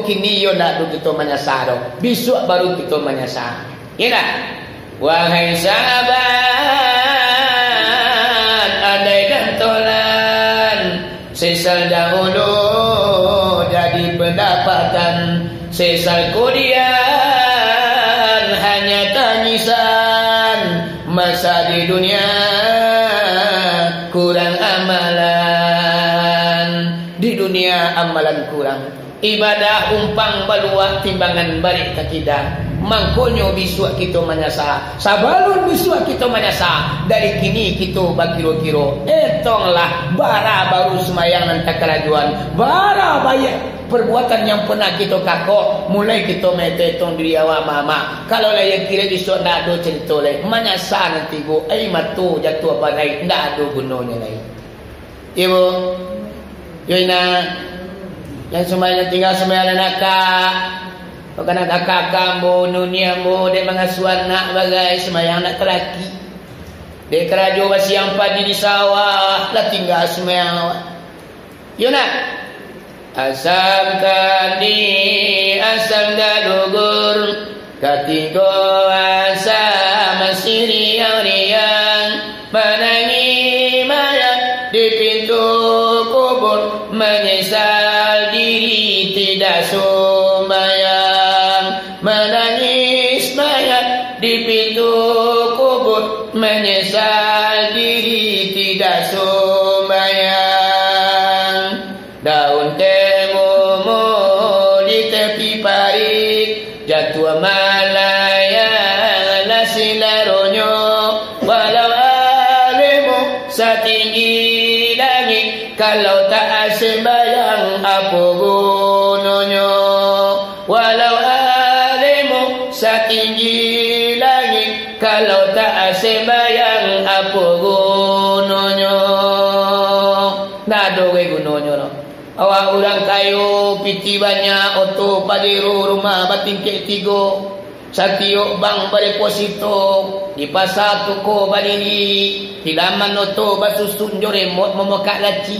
kini yo nak kita menyasar. Besok baru kita menyasar. Ya tak? Wahai sahabat, andaikan tolan sesal dahulu jadi pendapatan, sesal kemudian hanya tangisan. Masa di dunia kurang amalan, di dunia amalan kurang, ibadah umpang baluak timbangan balik kakidah. Mangkonyo bisua kita menyasa, sabalun bisua kita menyasa. Dari kini kita bakiro-kiro etonglah bara baru semayang nan takalajuan, bara bayar perbuatan yang pernah kita kakok. Mulai kita metetong diri awak mama. Kalau lah yang kira bisua ndak ada cerita leh menyasa nanti go ai matu jatuh apa naik ndak ada gunanya lagi. Ibu Yoina yang semayang tinggal semayang nakak. Bukan ada kakak mo, nunia mo, dia mengasuhan nak bagai semayang nak kelaki. Dia kerajo basiang padi di sawah, lah tinggal semayang awak. Yuk nak. Asam kadi, asam dalugur, katigo asam masih riang-riang, menangi mayat di pintu kubur, menyesal diri tidak sembahyang. Menangis mayat di pintu kubur, menyesal diri tidak sembahyang. Daun temumu di tepi parit, jatuh malaya nasi laronyo. Walau alimu setinggi langit, kalau tak sembahyang apa gunanya. Walau setinggi langit, kalau tak sembahyang apa gunanya. Ndak ada gunanya no. Awak orang kayu piti banyak, oto padiru rumah batingkek tiga, sakio bang deposito di pasar toko balili, hilaman oto basusun joremot memekak laci.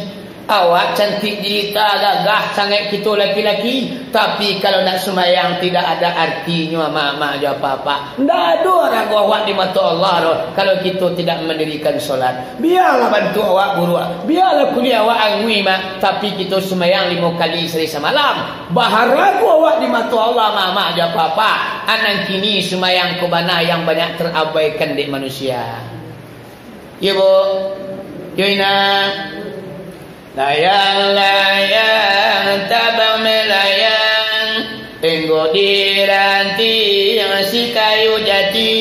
Awak cantik jelita gagah sangat kita laki-laki, tapi kalau nak semayang tidak ada artinya mak-mak je apa-apa. Tak ada orang awak di mata Allah roh, kalau kita tidak mendirikan solat. Biarlah bantu awak buruak, biarlah kuliah awak angui mak, tapi kita semayang 5 kali sehari semalam. Baharaku awak di mata Allah mak-mak je apa-apa. Anak kini semayang kebana yang banyak terabaikan di manusia. Ya bu, Yoina. Layang-layang tabang melayang, enggo diranting si kayu jati.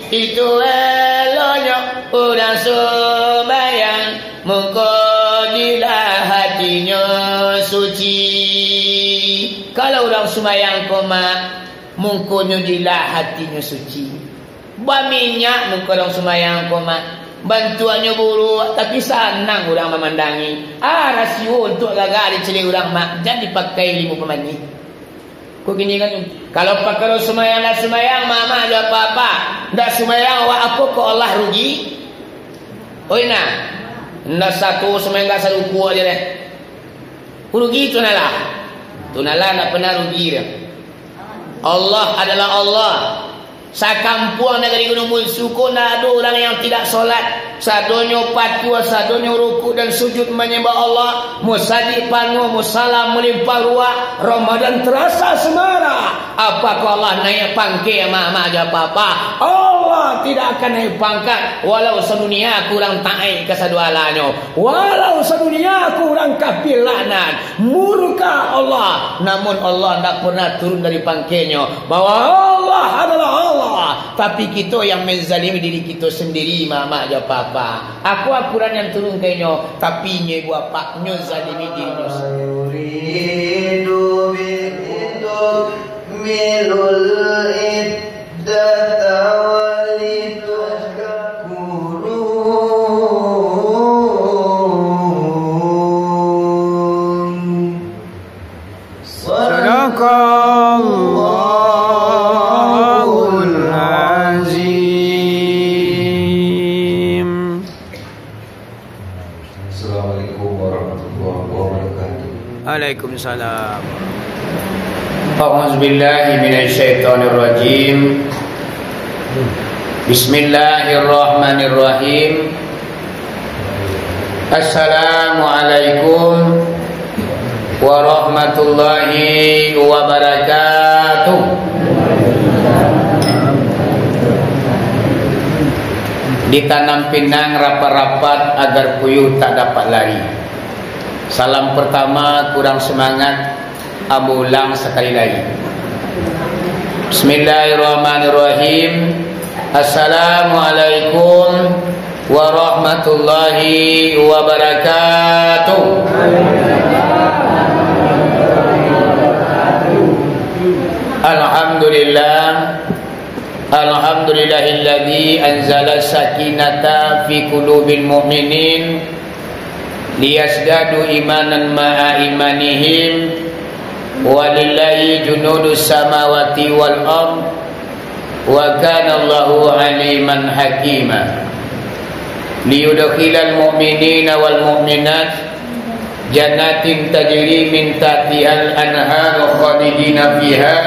Itu eloknya orang sembayang, mengkodilah hatinya suci. Kalau orang sembayang koma, mengkonya jilah hatinya suci. Baminyak mengko orang sembayang koma, bantuannya buruk, tapi senang orang memandangi. Rasio untuk gagal diceli orang mak, jadi pakai 5 pemani. Kau gini kan? Kalau pakai semayang dah semayang, mama ada apa-apa. Dah semayang awak apa kau Allah rugi? Oh ina, ndak satu semayang dah satu kuat je deh. Rugi tu nalah, nak pernah rugi dia. Allah adalah Allah. Sakampung negeri Gunung Mulsuko nak ada orang yang tidak solat. Sadonyo patua, sadonyo ruku dan sujud menyembah Allah. Musadik panu, musalam melimpah ruah. Ramadan terasa semara. Apakah Allah naik pangkat mak-mak je apa-apa? Allah tidak akan naik pangkat. Walau sedunia kurang taik kesadualannya. Walau sedunia kurang kafir laknat. Murka Allah. Namun Allah tak pernah turun dari pangkatnya. Bahwa Allah adalah Allah. Tapi kita yang menzalimi diri kita sendiri mak-mak je apa-apa. Aku akuran yang turun kayaknya, tapi nye buat apa nyo zalimi dirinya sendiri. Milul iddata walitukkurun. Sadaqallahul azim. Assalamualaikum warahmatullahi wabarakatuh. Waalaikumsalam. A'udzubillahi minasyaitonirrajim. Bismillahirrahmanirrahim. Assalamualaikum warahmatullahi wabarakatuh. Ditanam pinang rapat-rapat agar puyuh tak dapat lari. Salam pertama kurang semangat, Abu ulang sekali lagi. Bismillahirrahmanirrahim. Assalamualaikum warahmatullahi wabarakatuh. Alhamdulillah. Alhamdulillahilladzi anzala sakinata fi qulubil mu'minin liyazdadu imanan ma'a imanihim. Walillahi junudus samawati wal ard wa kana Allahu aliman hakima. Liyudkhilal mu'minina wal mu'minat jannatin tajri min tahtihal anharu khalidina fiha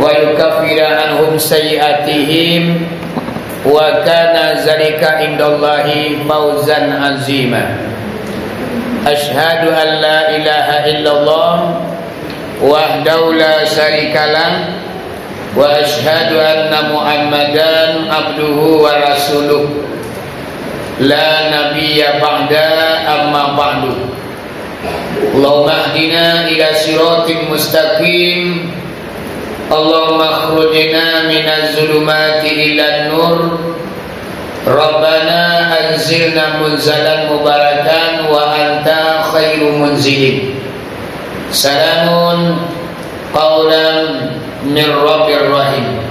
wa yukaffira anhum sayiatihim wa kana zalika indallahi fawzan azima. Asyhadu an la ilaha illallah wahdahu la syarikalah wa asyhadu anna Muhammadan abduhu wa rasuluh la nabiyya ba'da amma ba'du. Allahumma hdina ila siratin mustaqim. Allahumma akhrujna minaz zulumati ilan nur. Rabbana anzilna munzalan mubarakan wa anta khairu munzilin. Salamun qawlan min rabbir rahim.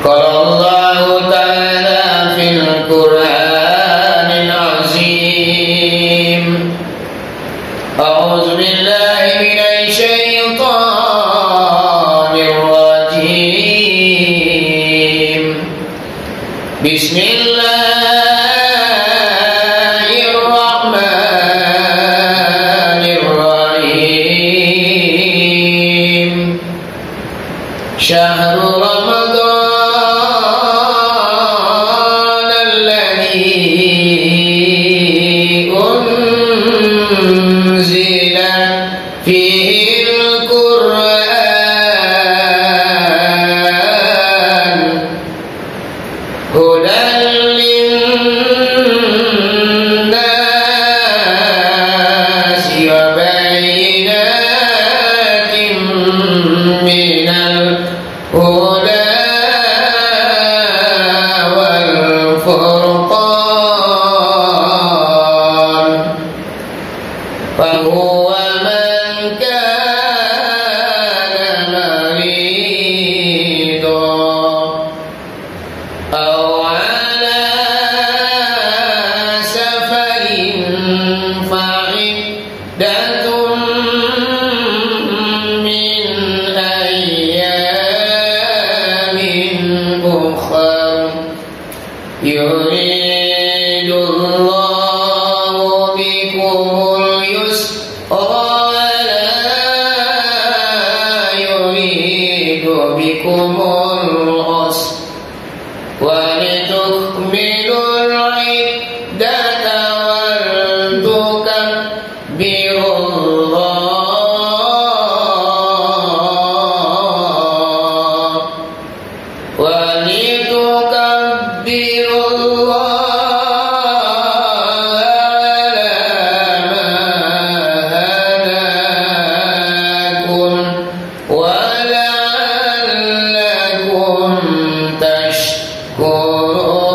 Qala Allahu ta'ala fil Qur'anil azim. A'udzu billahi minasy syaithanir rajim. Bismillahirrahmanirrahim. Syahrul Ramadan alladzi unzila fihil Qur'an hudan linnasi wa bayyinatin minal huda wal furqan. Fahuwa man kana maridan aw ala safarin fa'iddatun min ayyamin ukhra. Yuridullahu bikumul yusra wa la yuridu bikumul usra wa litukmilul iddata wal tukabbirullah wa litukabbirullaha ala ma hadakum wa la'allakum tashkurun.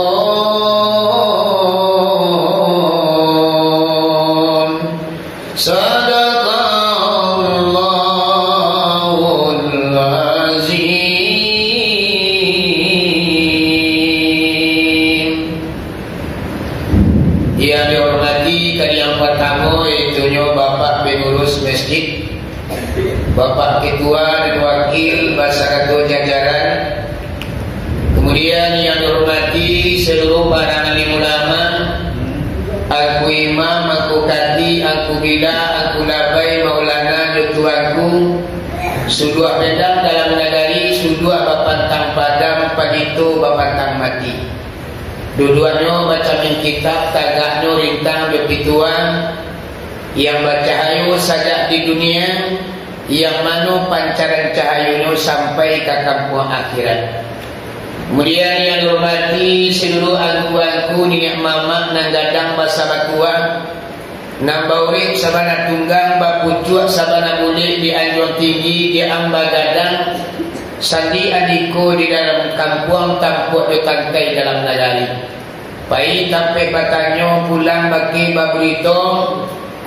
Sadaqallahul azim. Yang dihormati kali yang pertama yaitu Bapak pengurus masjid, Bapak Ketua dan Wakil Basarato Jajaran. Kemudian yang dihormati seluruh para alim ulama, aku imam, aku kati, aku bila, aku labai Maulana Dr. seluangku sudua pedang dalam nagari sudua bapantang padam pagito bapantang mati. Dua-duanya macam kitab tagaknya rintang bepituan yang bercahayu saja di dunia, yang mana pancaran cahayanya sampai ke kampung akhirat. Kemudian yang dihormati seluruh angku-angku niat mamak nang gadang basa batua nang baurip sabana tunggang bapucuak sabana mulik di anjung tinggi di amba gadang sandi adiko di dalam kampung tampuk di tangkai dalam nagari. Pai sampai batanyo pulang bagi baburito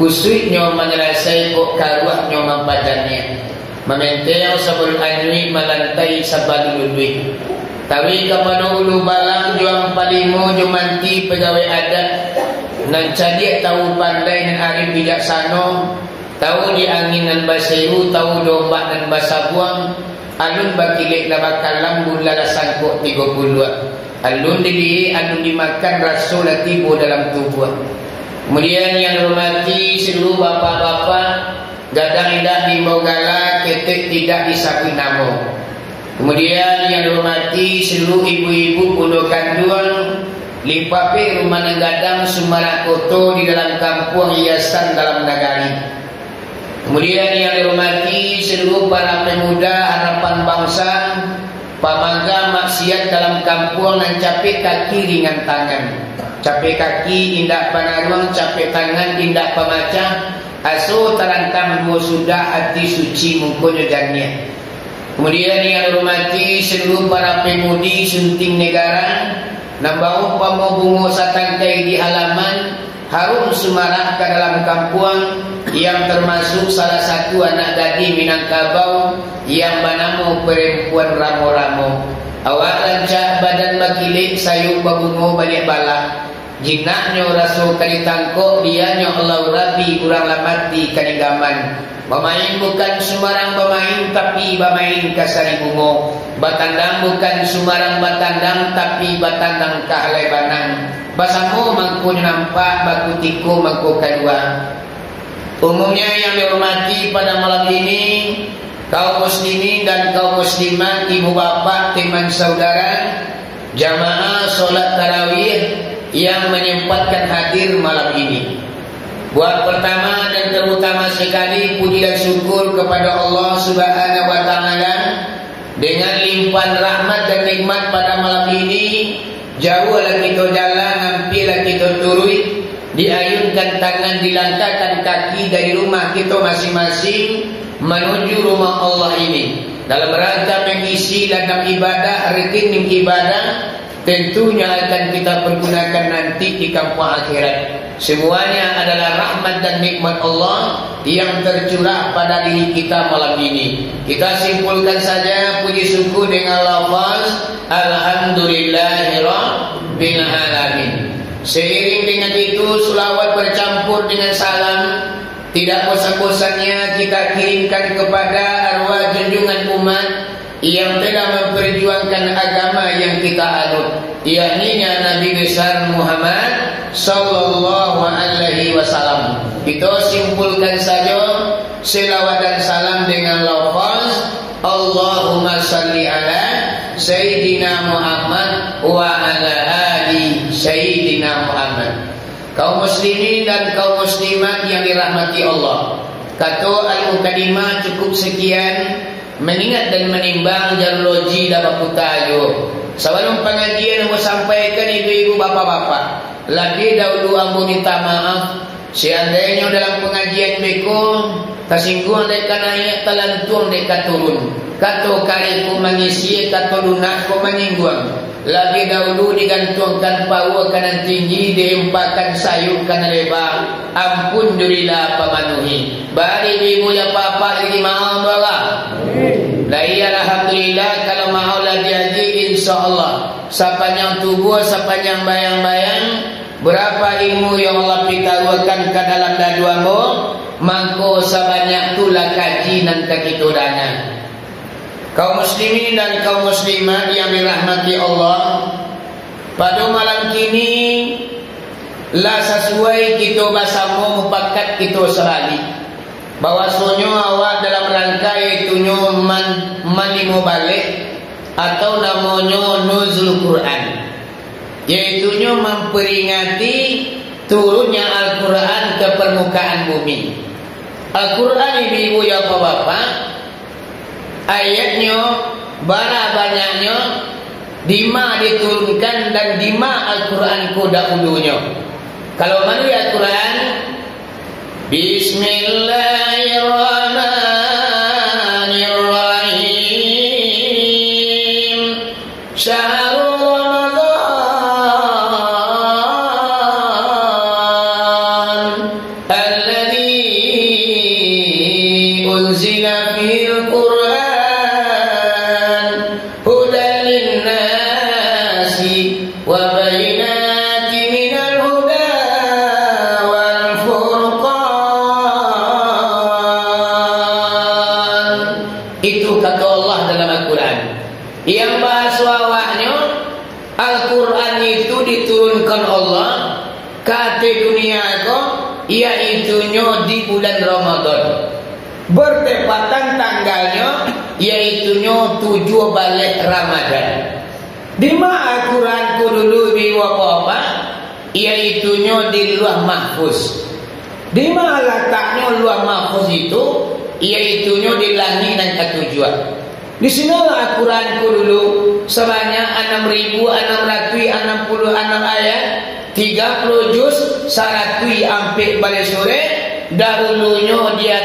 kusuitnya menyelesai kok karuahnya mampajannya mementeo sebelum anui melantai sabaluludui tawi kepada ulu balang juang palimo jumanti pegawai adat nan cadik tahu pandai dan arif bijaksana tahu di anginan basehu tahu domba dan basabuang alun bakilik labakal lambun lalasan kok 32 alun dili alun dimakan rasul tibu dalam tubuh. Kemudian yang dihormati seluruh bapak-bapak gadang indah di Mogala ketek tidak disapi namo. Kemudian yang dihormati seluruh ibu-ibu pondok kanduan limpape rumah gadang Sumarak Koto di dalam kampung hiasan dalam nagari. Kemudian yang dihormati seluruh para pemuda harapan bangsa pamangga maksiat dalam kampung dan capek kaki ringan tangan. Capek kaki indak panaruang, capek tangan indak pemacah. Aso terantang dua sudah hati suci mungkonya jania. Kemudian yang dihormati seluruh para pemudi sunting negara nambau pamobungo satangkai di halaman harum Sumarak ke dalam kampung yang termasuk salah satu anak gadi Minangkabau yang bernama perempuan ramo-ramo. Awak rancak badan makilik sayuk babungo balik balak. Jinaknya rasul kali tangkok dianya Allah rabi kurang lamati kaninggaman. Bermain bukan sembarang bermain tapi bermain kasari bungo. Batandang bukan sembarang batandang tapi batandang kahalai banang. Basamu mangku nampak baku tiku mangku kedua. Umumnya yang dihormati pada malam ini kaum muslimin dan kaum muslimat, ibu bapak, teman saudara, jamaah solat tarawih yang menyempatkan hadir malam ini. Buat pertama dan terutama sekali puji dan syukur kepada Allah Subhanahu wa taala dengan limpahan rahmat dan nikmat pada malam ini. Jauhlah kita jalan, hampirlah kita turui, diayunkan tangan, dilangkahkan kaki dari rumah kita masing-masing menuju rumah Allah ini dalam rangka mengisi ladang ibadah, rekening ibadah tentunya akan kita pergunakan nanti di kampung akhirat. Semuanya adalah rahmat dan nikmat Allah yang tercurah pada diri kita malam ini. Kita simpulkan saja puji syukur dengan lafaz Alhamdulillahirabbil alamin. Seiring dengan itu selawat bercampur dengan salam tidak bosan-bosannya kita kirimkan kepada arwah junjungan umat yang telah memperjuangkan agama yang kita anut, yakni Nabi besar Muhammad sallallahu alaihi wasallam. Kita simpulkan saja selawat dan salam dengan lafaz Allahumma salli ala Sayyidina Muhammad wa ala ali Sayyidina Muhammad. Kaum muslimin dan kaum muslimat yang dirahmati Allah, kata Al-Muqaddimah cukup sekian. Mengingat dan menimbang jarloji dapat putayo. Sebelum pengajian mau sampaikan ibu-ibu bapak-bapak, lagi dahulu ambo minta maaf seandainya dalam pengajian beko tersinggung dek naik telantung dek turun. Kato kariku mengisi kato lunakku menyinggung. Lagi dahulu digantungkan pawa kanan tinggi, diempakan sayur kanan lebar. Ampun durilah pemanuhi. Bari ibu ya papa lagi mau bawa. La iya alhamdulillah kalau mau lah jadi insyaallah. Sepanjang tubuh, sepanjang bayang-bayang, berapa ilmu yang Allah pitarukan ke dalam daduamu, mangko sebanyak tulah kaji nan kakitudana. Kaum muslimin dan kaum muslimat yang dirahmati Allah, pada malam kini lah sesuai kita bersama mupakat kita sebalik. bahwasanya awak dalam rangka itunya manimo balik atau namanya nuzul Quran, yaitunya memperingati turunnya Al-Quran ke permukaan bumi. Al-Quran ibu-ibu ya bapak, ayatnya bara banyaknya, dima diturunkan dan dima Al-Quran ku dahulunya. Kalau mana Al-Quran, Bismillahirrahmanirrahim. Syahrul Ramadan alladzi unzila fihil Qur'an hudan linnasi wa bayyinatin minal huda wal furqan. Itu kata Allah dalam Al-Quran. Yang bahasa awaknya, Al-Quran itu diturunkan Allah ke dunia kau, iaitunya di bulan Ramadan. Bertepatan tanggalnya, iaitunya 7 balik Ramadan. Di mana Al-Quran ku dulu apa-apa, iaitunya di Lauh Mahfuz. Di mana letaknya Lauh Mahfuz itu, iaitunya di langit dan ketujuan. Di sinilah Al-Quranku dulu sebanyak 6.666 ayat, 30 juz, 100 ampe balik sore. Dahulunya dia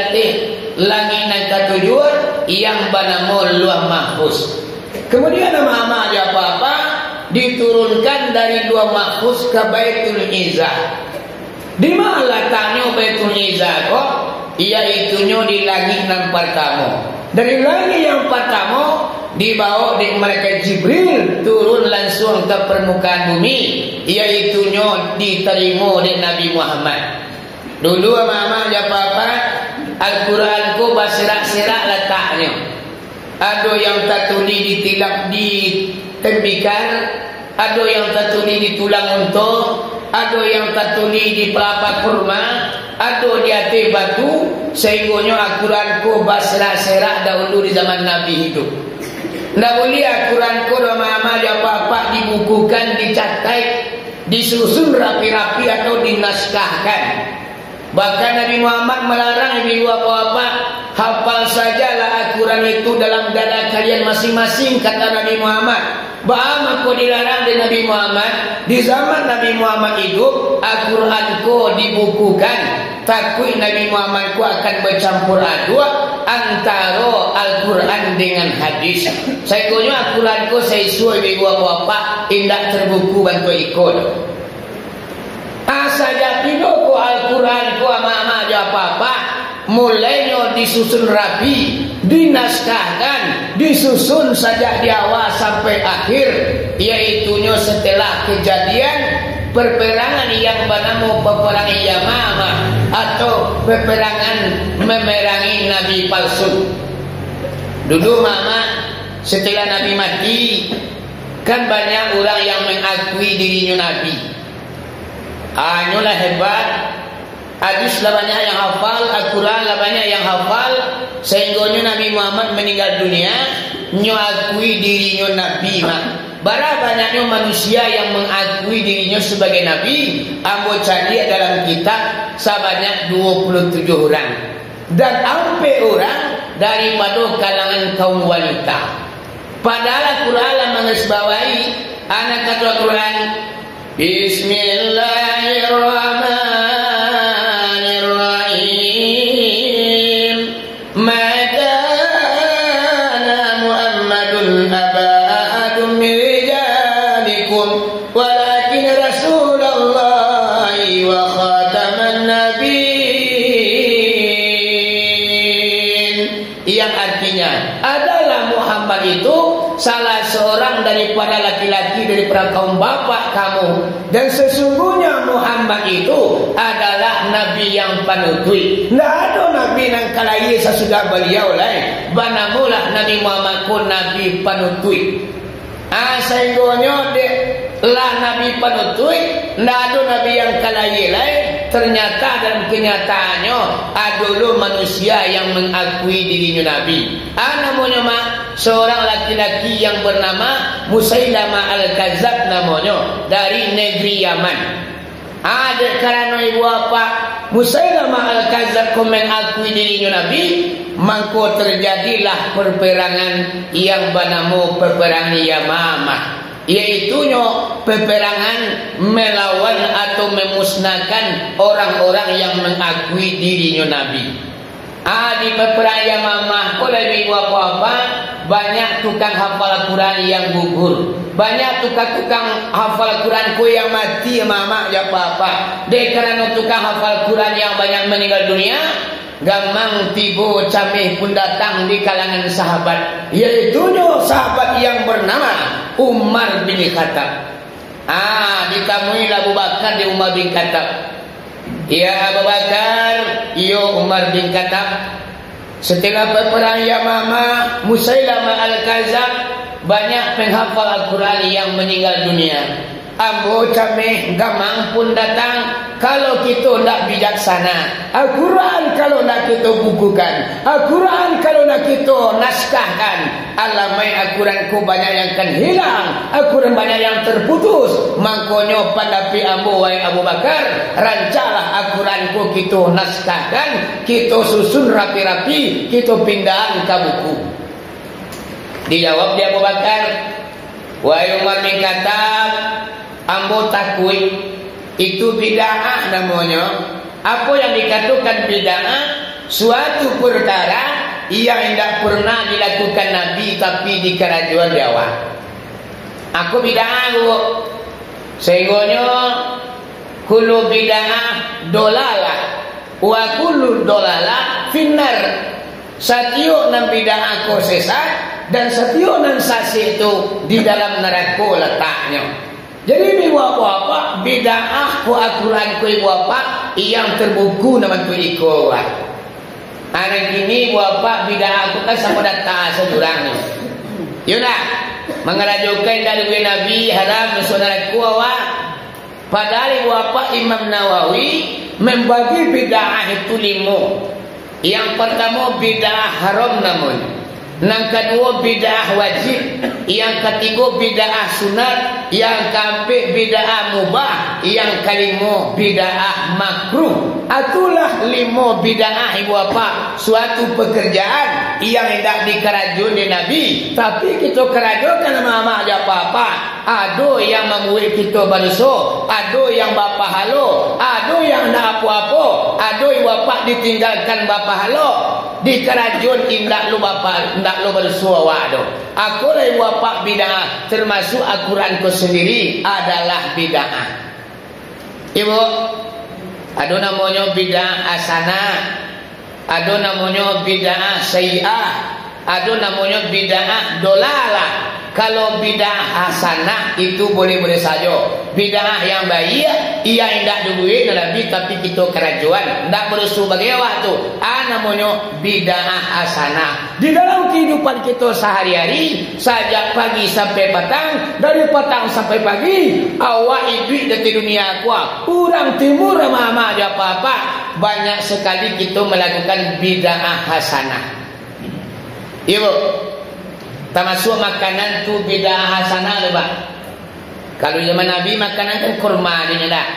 langit dan ketujuan yang bernama Lauh Mahfuz. Kemudian nama dia apa-apa diturunkan dari Lauh Mahfuz ke Baitul Izzah. Di mana letaknya Baitul Izzah kok? Iaitunya di langit yang pertama. Dari langit yang pertama dibawa di malaikat Jibril turun langsung ke permukaan bumi, iaitunya diterima oleh Nabi Muhammad. Dulu mama ya papa, Al-Quran ku berserak-serak letaknya. Ada yang tertulis ditilap di tembikan, ada yang tertulis di tulang unta, ada yang tertulis di pelapa kurma, ada di atas batu. Sehingganya Al-Quran ku berserak-serak dahulu di zaman Nabi hidup. Tidak boleh Al-Quran ku mama dia apa-apa dibukukan, dicatat, disusun rapi-rapi atau dinaskahkan. Bahkan Nabi Muhammad melarang ibu apa-apa, hafal sajalah Al-Quran itu dalam dada kalian masing-masing, kata Nabi Muhammad. Bahwa aku dilarang di Nabi Muhammad. Di zaman Nabi Muhammad hidup, Al-Quran ku dibukukan. Takut Nabi Muhammad ku akan bercampur aduk antara Al-Quran dengan hadis. Saya punya Al-Quran ku saya suai ibu apa-apa, indah terbuku bantu ikut. Saja pindah ku Al-Quran ku ama-ama aja apa-apa, mulainya disusun rapi, dinaskahkan, disusun saja di awal sampai akhir, iaitunya setelah kejadian perperangan yang bernama peperangan Yamamah atau peperangan memerangi Nabi palsu. Dulu mama setelah Nabi mati, kan banyak orang yang mengakui dirinya Nabi. Anulah hebat. Hadis lah banyak yang hafal, Al-Quran lah banyak yang hafal, sehingga Nabi Muhammad meninggal dunia, nyakui dirinya Nabi mak. Bara banyaknya manusia yang mengakui dirinya sebagai Nabi. Ambo cari dalam kitab sebanyak 27 orang. Dan sampai orang daripada kalangan kaum wanita. Padahal Al-Quran mengesbawahi anak kata Al-Quran, Bismillahirrahmanirrahim. Maka Muhammadun aba ahadum min rijalikum walakin Rasulullah wa khataman nabiyyin. Yang artinya adalah Muhammad itu salah seorang daripada laki-laki daripada kaum bapak kamu, dan sesungguhnya Muhammad itu adalah Nabi yang panutui. Tidak ada Nabi yang kalai sesudah beliau lain. Banamulah Nabi Muhammad pun Nabi panutui. Sehingga lah Nabi panutui, tidak ada Nabi yang kalai lain ternyata dalam kenyataannya ada dulu manusia yang mengakui dirinya Nabi. Namanya mak seorang laki-laki yang bernama Musailamah Al-Kadzab namanya, dari negeri Yaman. Ada karena ibu apa Musailamah Al-Kadzab mengakui dirinya Nabi, maka terjadilah perperangan yang bernama perperangan Yamamah, yaitu peperangan melawan atau memusnahkan orang-orang yang mengakui dirinya Nabi. Di peperangan Yamamah oleh apa-apa banyak tukang hafal Al-Quran yang gugur, banyak tukang hafal Al-Quran yang mati mama ya apa-apa. Karena tukang hafal Al-Quran yang banyak meninggal dunia, gamang tibo camih pun datang di kalangan sahabat, yaitu sahabat yang bernama Umar bin Khattab. Ditemui Abu Bakar di Umar bin Khattab. Ya Abu Bakar, yo Umar bin Khattab, setelah peperangan Yamamah, Musailamah Al-Kadzab banyak penghafal Al-Quran yang meninggal dunia. Ambo cameh gamang pun datang. Kalau kita nak bijaksana, Al-Quran kalau nak kita bukukan, Al-Quran kalau nak kita naskahkan, alamai Al-Quran ku banyak yang akan hilang, Al-Quran banyak yang terputus. Mangkonyo pandapi ambo wahai Abu Bakar, rancalah Al-Quran ku kita naskahkan, kita susun rapi-rapi, kita pindahan ke buku. Dijawab dia Abu Bakar, wahai Umar bin Khattab, ambo takui itu bid'ah namanya. Apa yang dikatakan bid'ah? Suatu perkara yang tidak pernah dilakukan Nabi tapi di kerajaan Jawa. Aku bid'ah sehingga kullu bid'ah dolalah wa kullu dolalah finnar. Setiap nan bid'ah aku sesat dan setiap nan sasi itu di dalam neraka letaknya. Jadi ibu apa bid'ah ku Al-Quran ku ibu apa yang terbuku nama tu iko. Anak ini ibu apa bid'ah ku kan sama datang sedurang. Yuna mengerajukan dari Nabi haram saudara ku awak. Padahal ibu apa Imam Nawawi membagi bid'ah itu 5. Yang pertama bid'ah haram namun, yang kedua bid'ah wajib, yang ketiga bid'ah sunat, yang keempat bid'ah mubah, yang kelima bid'ah makruh. Itulah 5 bid'ah ibu apa suatu pekerjaan yang tidak dikerajun di Nabi tapi kita kerajunkan mama aja apa-apa. Ada yang membuat kita berdosa, ada yang bapa halo, ada yang nak apa-apa, ada ibu apa ditinggalkan bapa halo. Di kerajaan indak lu bapa ndak lu berdosa wado. Aku lah ibu apa bid'ah termasuk Al-Quran ku sendiri adalah bid'ah. Ibu, ada namanya bid'ah hasanah, ada namanya bid'ah sayyi'ah, ada namanya bid'ah dolalah. Kalau bid'ah hasanah itu boleh-boleh saja. Bid'ah yang baik ia tidak dibuat Nabi tapi kita kerajaan tidak berdosa bagi waktu. Namanya bid'ah hasanah. Di dalam kehidupan kita sehari-hari, sejak pagi sampai petang, dari petang sampai pagi, awak hidup di dunia aku. Orang timur mama ada apa-apa, banyak sekali kita melakukan bid'ah hasanah. Ibu, termasuk makanan tu bid'ah hasanah lepas. Kalau zaman Nabi makanan kan kurma dia dah.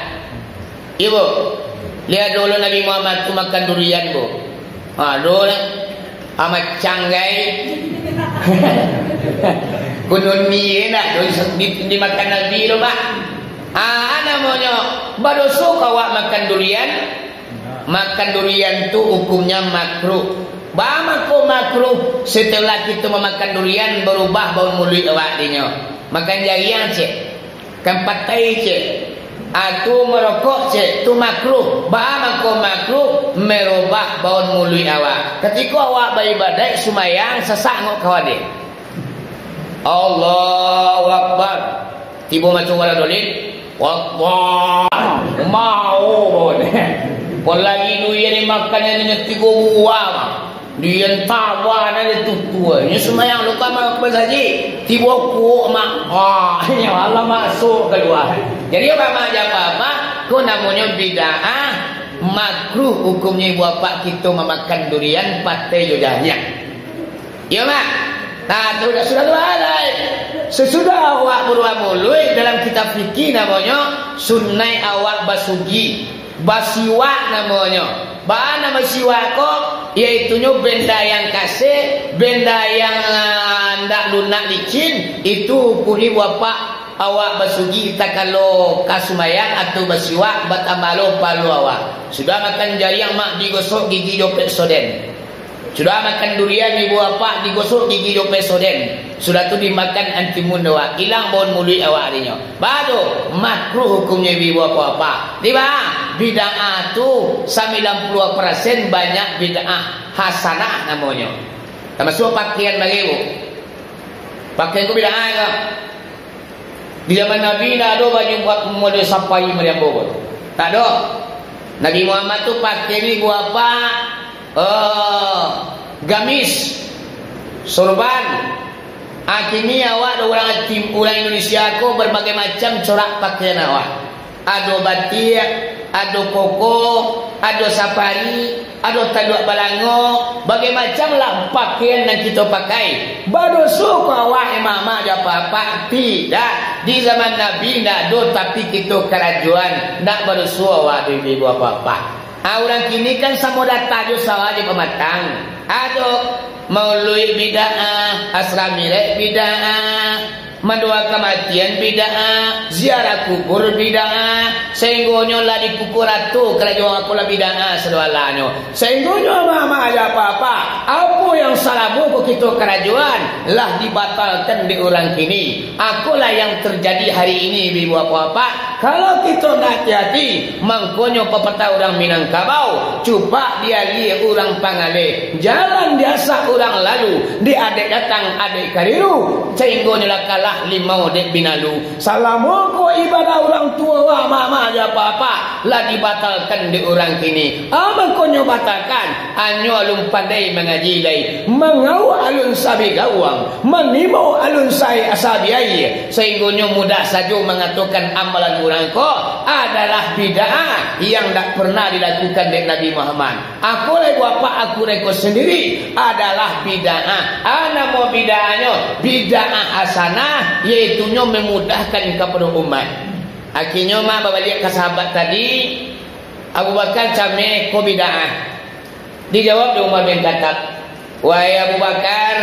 Ibu, lihat dulu Nabi Muhammad tu makan durian bu. Dulu amat canggai. Gunung ni nak di makan Nabi tu pak. Namanya berdosa awak makan durian. Makan durian tu hukumnya makruh. Bagaimana makruh setelah kita memakan durian berubah bau mulut awak dia. Makan jarian cik, kan patai cik, atau merokok cik, tu makruh. Bagaimana makruh merubah bau mulut awak. Ketika awak beribadat sumayang sesak ngok kawan dia. Allahu Akbar. Tiba macam wala dolin. Allah mau boleh. Pun lagi durian makan yang 3 buah. Dia tawa ada tutua. Ini semayang luka mak apa saja. Tiba kuok mak. Ya Allah masuk keluar. Jadi apa mak apa? Kau namanya bid'ah makruh hukumnya ibu bapak kita memakan durian pakai lidahnya. Ya mak. Nah, sudah lalai. Sesudah awak beruang mulut dalam kitab fikih namanya sunnah awak basugi, basiwak namanya. Bahan nama siwak kok yaitunya benda yang kasih, benda yang ndak lunak licin itu puri bapak awak basugi tak kalau kasumayan atau basiwak batamalo palu awak. Sudah makan jariang mak digosok gigi dopet soden. Sudah makan durian ibu bapak digosok gigi dopet soden. Sudah tu dimakan antimun awak, hilang bau mulut awak harinya. Baru makruh hukumnya ibu bapak. Tiba bid'ah tu 90% banyak bid'ah hasanah namanya. Termasuk pakaian bagi ibu. Pakaian tu bid'ah ke? Di zaman Nabi tak ada baju buat model sampai meriam bobot. Tak ada. Nabi Muhammad tu pakai ni ibu bapak. Gamis, sorban. Kini awak orang Indonesia ko berbagai macam corak pakaian awak. Ada batik, ada koko, ada safari, ada taduk balango, bagai macam lah pakaian yang kita pakai. Baru suka awak mama ada apa-apa tidak. Di zaman Nabi tidak ada, tapi kita kerajuan tidak baru suka awak ibu apa-apa. Orang kini kan sama datang je sawah di pematang. Ada maulid bid'ah, asra milik bid'ah, mendua kematian bid'ah, ziarah kubur bid'ah, sehingga lah di pukul ratu kerajaan aku lah bid'ah sedualanya. Sehingga mama ada apa-apa. Apa yang salah buku kita kerajaan lah dibatalkan di orang kini. Akulah yang terjadi hari ini ibu apa-apa. Kalau kita nak hati-hati, mangkonyo pepatah orang Minangkabau, cuba dia lihat orang Pangale, jalan biasa orang lalu, di adik datang adik kariru, sehingga nila kalah limau dek binalu. Salamuku ibadah orang tua wa mama aja apa-apa, lah dibatalkan di orang kini. Mangkonyo batalkan, anyo alun pandai mengaji lay, mengau alun sabi gawang, menimau alun sai asabi ai, sehingga mudah saja mengatakan amalan orang ko adalah bid'ah yang tak pernah dilakukan oleh Nabi Muhammad. Aku lagi apa aku reko sendiri adalah bid'ah. Nama bid'ahnya bid'ah hasanah, yaitu memudahkan kepada umat. Akhirnya mak balik ke sahabat tadi, Abu Bakar came ko bid'ah. Dijawab di Umar bin Khattab, wahai Abu Bakar,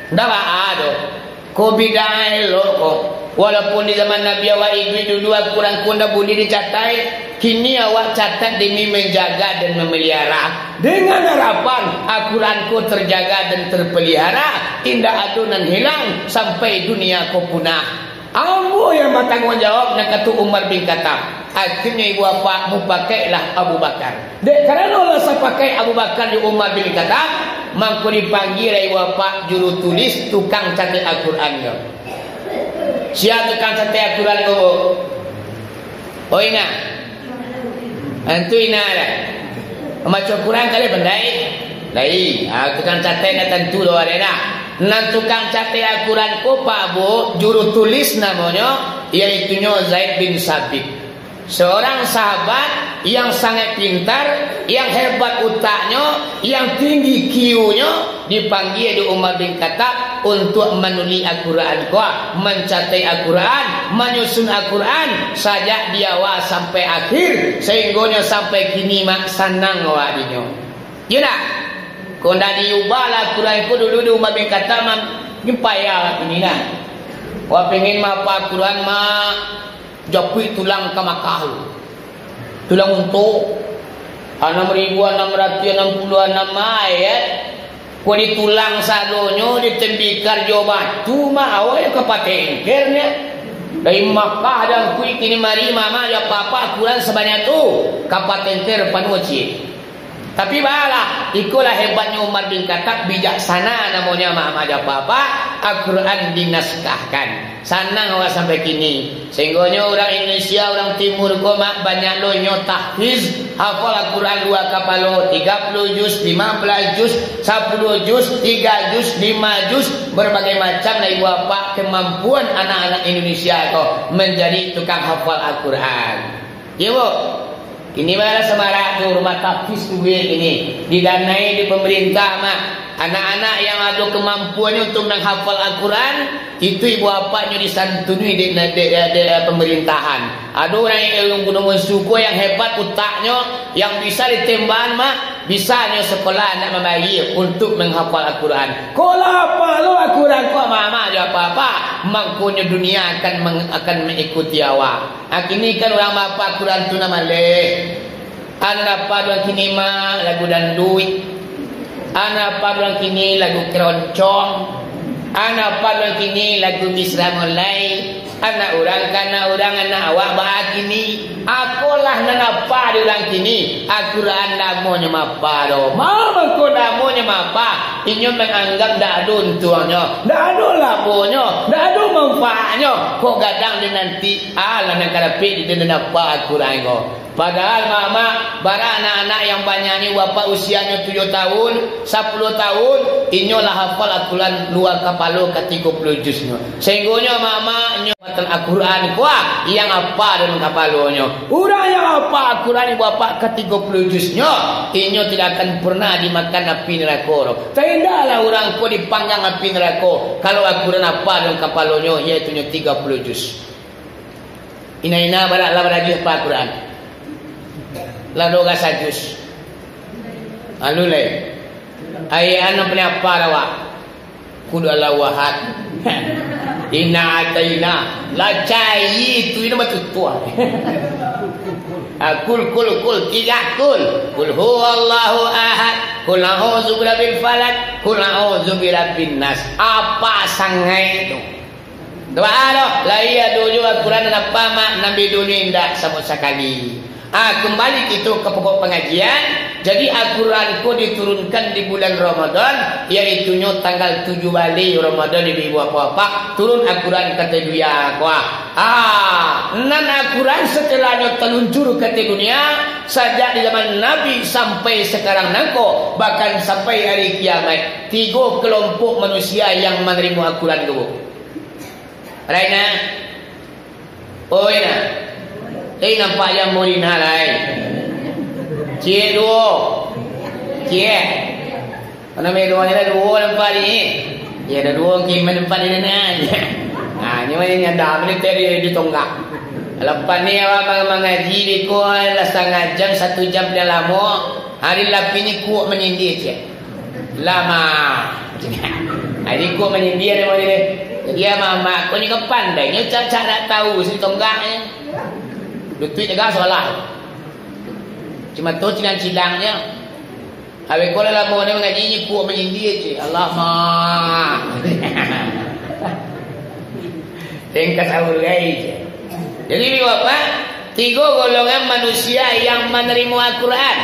ndak ada ko bid'ah elok ko. Walaupun di zaman Nabi awak itu dulu Al-Quran kunda boleh dicatat, kini awak catat demi menjaga dan memelihara. Dengan harapan Al-Quran ku terjaga dan terpelihara, indah adunan hilang sampai dunia ku punah. Ambo yang bertanggung jawab nak kata Umar bin Khattab. Akhirnya ibu bapa mu pakailah Abu Bakar. Dek kerana Allah saya pakai Abu Bakar di Umar bin Khattab, mangko dipanggil ibu bapa juru tulis tukang catat Al-Quran ke. Siapa tukang catat Al-Quran ke? Oh ingat. Antu ingat dah. Macam Quran kali pandai. Lai, tukang catat nak tentu doa dia nak. Nan tukang catat Al-Quran ko Pak Bu, juru tulis namanya iaitu Zaid bin Sabit. Seorang sahabat yang sangat pintar, yang hebat utaknya, yang tinggi kiunya, dipanggil di Umar bin Khattab untuk menulis Al-Quran, mencatat Al-Quran, menyusun Al-Quran sajak di awal sampai akhir, sehingga sampai kini mak senang wadinya. Ya nak? Kau dah diubah Al-Quran itu dulu di Umar bin Khattab payah ini nak. Wah pengen apa Al-Quran mak japit tulang ke Makkah, tulang untuk 6.666 ayat. Kau di tulang sadonyo ditembikar Jawa Batu mah awalnya ke patengkernya dari Makkah dan kui kini mari mama ya papa Quran sebanyak tu kapatengker panuci. Tapi balah ikulah hebatnya Umar bin Khattab, bijaksana namanya mama ya papa. Al-Quran dinaskahkan sanang awak sampai kini, sehingga orang Indonesia, orang Timur koma banyak lo tahfiz hafal Al-Quran 2 kapalo, 30 juz, 15 juz, 10 juz, 3 juz, 5 juz, berbagai macam lah ibu apa kemampuan anak-anak Indonesia kok menjadi tukang hafal Al-Quran. Ya bu, Kini malah semarak tu rumah tapis duit ini didanai di pemerintah mak. Anak-anak yang ada kemampuannya untuk menghafal Al-Quran itu ibu bapaknya disantuni di pemerintahan. Ada orang yang guna suku yang hebat utaknya yang bisa ditembak mak, bisanya sekolah nak membagi untuk menghafal Al-Quran. Kalau apa lo Al-Quran kok mama aja apa-apa, makanya dunia akan mengikuti awak. Kini kan orang apa Al-Quran tu nama leh. Anak apa kini mah lagu dan duit. Anak paduan kini lagu keroncong. Anak paduan kini lagu Islam mulai. Anak orang kana orang anak awak bah kini. Akulah nanapa di orang kini. Al-Quran namanya mapa do. Mama ko namanya mapa. Inyo menganggap dak ada untuangnya, dak ada labonya, dak ada manfaatnya. Kok gadang dia nanti Allah nak karapi di nanapa Al-Quran ko. Padahal mama bara anak-anak yang banyak ni wapa usianya 7 tahun, 10 tahun, inyolah hafal Al-Quran luar kepala ke 30 juznya. Sehingga mama inyo hafal Al-Quran kuah yang apa dalam kepalanya. Orang yang apa Al-Quran bapa ke 30 juznya, inyo tidak akan pernah dimakan api neraka. Tidaklah orang ko dipanggang api neraka kalau Al-Quran apa dalam kepalanya iaitu 30 juz. Ina barak juz apa Al-Quran. Lalu gasajus anu le ai anu punya apa rawa kudu Allah wahad inna ataina la cai itu ini betul tua kul tiga kul huwallahu ahad kul a'udzu birabbil falaq kul a'udzu birabbin nas. Apa sangai itu doa doh la iya dojo Al-Quran apa mak nabi dunia indah sama sekali. Kembali kita ke pokok pengajian. Jadi Al-Quran ku diturunkan di bulan Ramadan, yaitu tanggal 7 balik Ramadan di ibu apa turun Al-Quran kata dunia kuah. Nan Al-Quran setelahnya teluncur ke dunia sejak di zaman Nabi sampai sekarang nangko, bahkan sampai hari kiamat 3 kelompok manusia yang menerima Al-Quran itu. Raina, oh ina. Nampak yang mau dinalai. Cik dua. Cik. Mana dua ni ada dua nampak ni. Ya ada dua kiman nampak ni nan. Ni mana ni ada militer di tonggak. Lepas ni awak mengaji di kuat lah setengah jam 1 jam dah lama. Hari lapi ni kuat menyindir cik. Lama. Hari kuat menyindir ni. Dia mama aku ni kau pandai. Ni cak-cak nak tahu si tonggak ni. Lutut juga solat. Cuma tu cidang-cidangnya. Habis kalau lama ni mengaji ni kuat menyindir je. Allah mah. Tingkat awal je. Jadi apa? 3 golongan manusia yang menerima Al-Quran.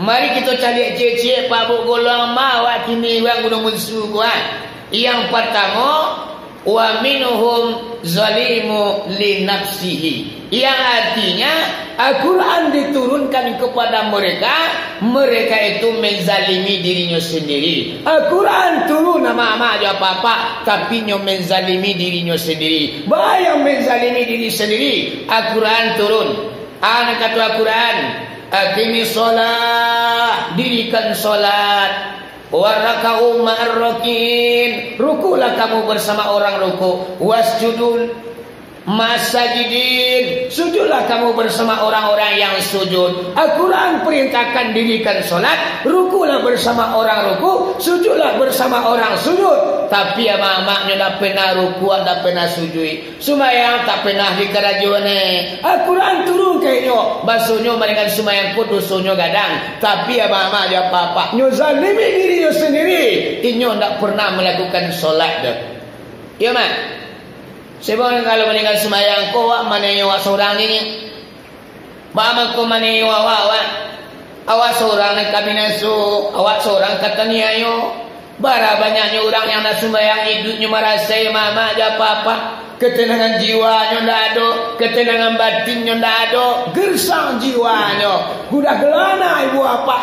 Mari kita cari cek-cek pabuk golongan mawak kini yang guna musuh kuat. Yang pertama, wa minhum zalimu li nafsihi, yang artinya Al-Quran diturunkan kepada mereka itu menzalimi dirinya sendiri. Al-Quran turun nama aja apa-apa tapi nyo menzalimi dirinya sendiri. Bahaya menzalimi diri sendiri. Al-Quran turun, kata Al-Quran aqimi sholat, dirikan sholat, waraka'u ma'arrakin, rukulah kamu bersama orang ruku, wasjudul masajidin, sujudlah kamu bersama orang-orang yang sujud. Al-Quran perintahkan dirikan solat, rukulah bersama orang ruku, sujudlah bersama orang sujud. Tapi mak-maknya tak pernah ruku, tak pernah sujud, sumayang tak pernah di kerajaan. Al-Quran turun kayaknya basuhnya mereka sumayang pun dosunya gadang, tapi mak-mak dia apa-apa nyo zalimi dirinya sendiri, inyo tak pernah melakukan solat dah. Ya mak. Sebab kalau meninggal semayang ko wak mana awak seorang ni. Mama ko mana awak seorang nak kabinasu, awak seorang kata ni ayo. Bara banyaknya orang yang nak sembahyang hidupnya merasa mama ada apa-apa. Ketenangan jiwanya ndak ada, ketenangan batinnya ndak ada, gersang jiwanya. Sudah gelana ibu apa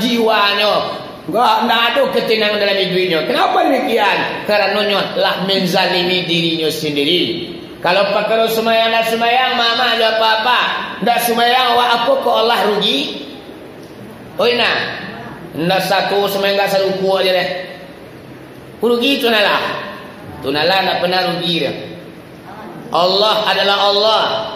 jiwanya. Enggak ada ketenangan dalam hidupnya. Kenapa demikian? Karena lah menzalimi dirinya sendiri. Kalau perkara semayang dan semayang, mama ada apa-apa. Ndak semayang awak apa kok Allah rugi? Oh nah, ndak satu semayang gak seruku aja deh. Rugi itu nalah. Itu nalah ndak pernah rugi dia. Allah adalah Allah.